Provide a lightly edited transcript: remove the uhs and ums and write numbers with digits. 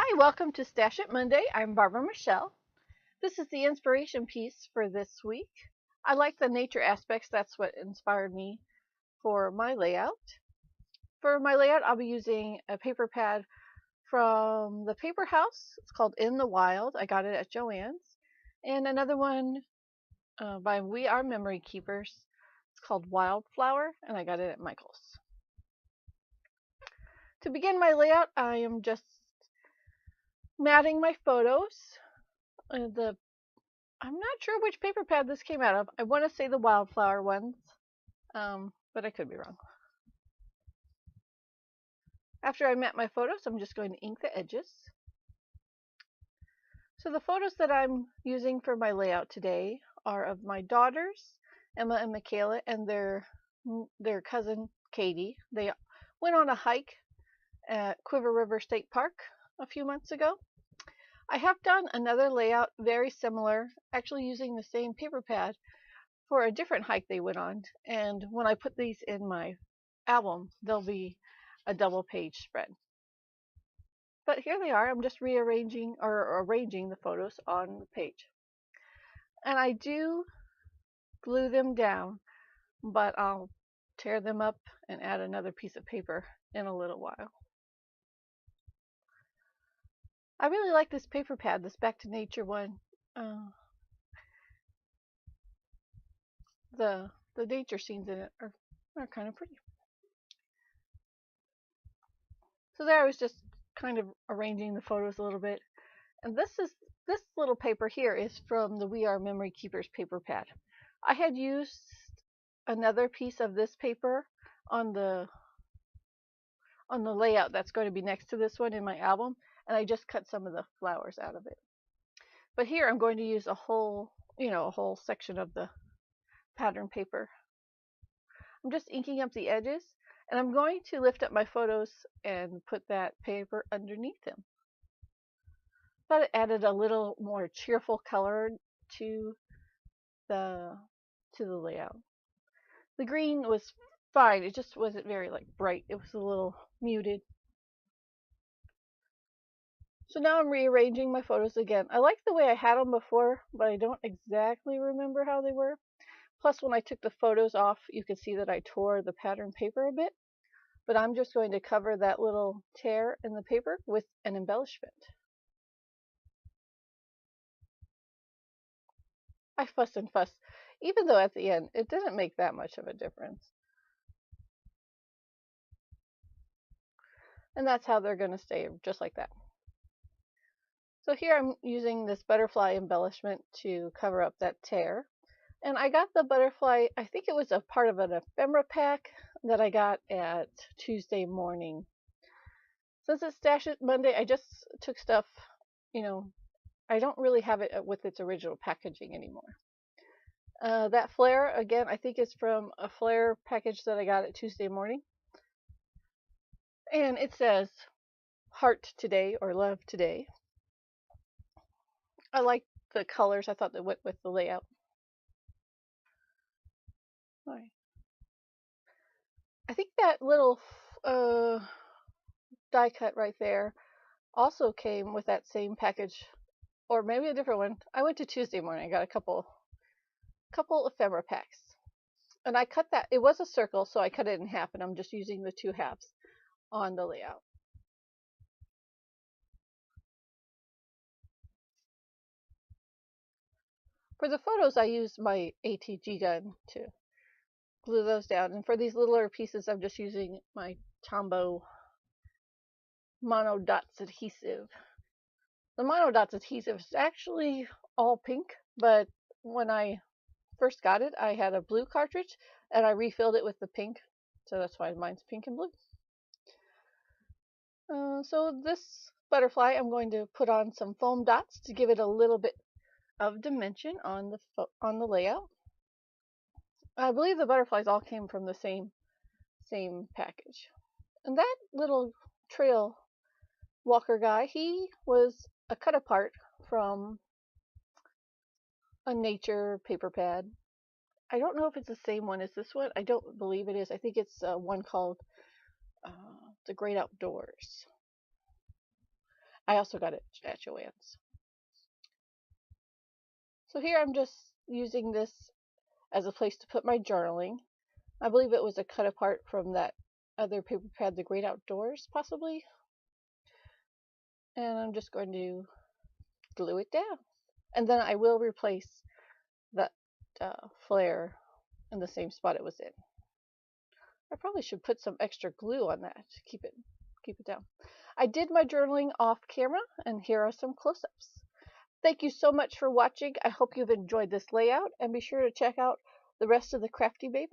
Hi, welcome to Stash It Monday. I'm Barbara Michelle. This is the inspiration piece for this week. I like the nature aspects. That's what inspired me for my layout. For my layout, I'll be using a paper pad from the Paper House. It's called In the Wild. I got it at Joann's. And another one by We Are Memory Keepers. It's called Wildflower, and I got it at Michael's. To begin my layout, I am just matting my photos. I'm not sure which paper pad this came out of. I want to say the Wildflower ones, but I could be wrong. After I mat my photos, I'm just going to ink the edges. So the photos that I'm using for my layout today are of my daughters, Emma and Michaela, and their cousin Katie. They went on a hike at Quiver River State Park a few months ago. I have done another layout very similar, actually using the same paper pad for a different hike they went on. And when I put these in my album, they'll be a double page spread. But here they are. I'm just rearranging or arranging the photos on the page. And I do glue them down, but I'll tear them up and add another piece of paper in a little while. I really like this paper pad, this Back to Nature one. The nature scenes in it are kind of pretty. So there I was just kind of arranging the photos a little bit. And this little paper here is from the We Are Memory Keepers paper pad. I had used another piece of this paper on the layout that's going to be next to this one in my album, and I just cut some of the flowers out of it. But here I'm going to use a whole section of the pattern paper. I'm just inking up the edges, and I'm going to lift up my photos and put that paper underneath them. Thought it added a little more cheerful color to the layout. The green was fine. It just wasn't very bright. It was a little muted. So now I'm rearranging my photos again. I like the way I had them before, but I don't exactly remember how they were. Plus, when I took the photos off, you can see that I tore the pattern paper a bit. But I'm just going to cover that little tear in the paper with an embellishment. I fuss and fuss, even though at the end it didn't make that much of a difference. And that's how they're going to stay, just like that. So here I'm using this butterfly embellishment to cover up that tear. And I got the butterfly, I think it was a part of an ephemera pack that I got at Tuesday morning. Since it's Stash It Monday, I just took stuff, I don't really have it with its original packaging anymore. That flare, again, I think it's from a flare package that I got at Tuesday morning. And it says, Heart Today or Love Today. I like the colors. I thought they went with the layout. Right. I think that little die cut right there also came with that same package, or maybe a different one. I went to Tuesday morning. I got a couple ephemera packs, and I cut that. It was a circle, so I cut it in half, and I'm just using the two halves on the layout. For the photos, I used my ATG gun to glue those down, and for these littler pieces, I'm just using my Tombow Mono Dots adhesive. The Mono Dots adhesive is actually all pink, but when I first got it, I had a blue cartridge, and I refilled it with the pink, so that's why mine's pink and blue. So this butterfly, I'm going to put on some foam dots to give it a little bit of dimension on the layout. I believe the butterflies all came from the same package. And that little trail walker guy, he was a cut apart from a nature paper pad. I don't know if it's the same one as this one. I don't believe it is. I think it's one called The Great Outdoors. I also got it at Joann's. So here I'm just using this as a place to put my journaling. I believe it was a cut apart from that other paper pad, The Great Outdoors, possibly. And I'm just going to glue it down. And then I will replace that flare in the same spot it was in. I probably should put some extra glue on that to keep it down. I did my journaling off camera, and here are some close-ups. Thank you so much for watching. I hope you've enjoyed this layout, and be sure to check out the rest of the Crafty Maven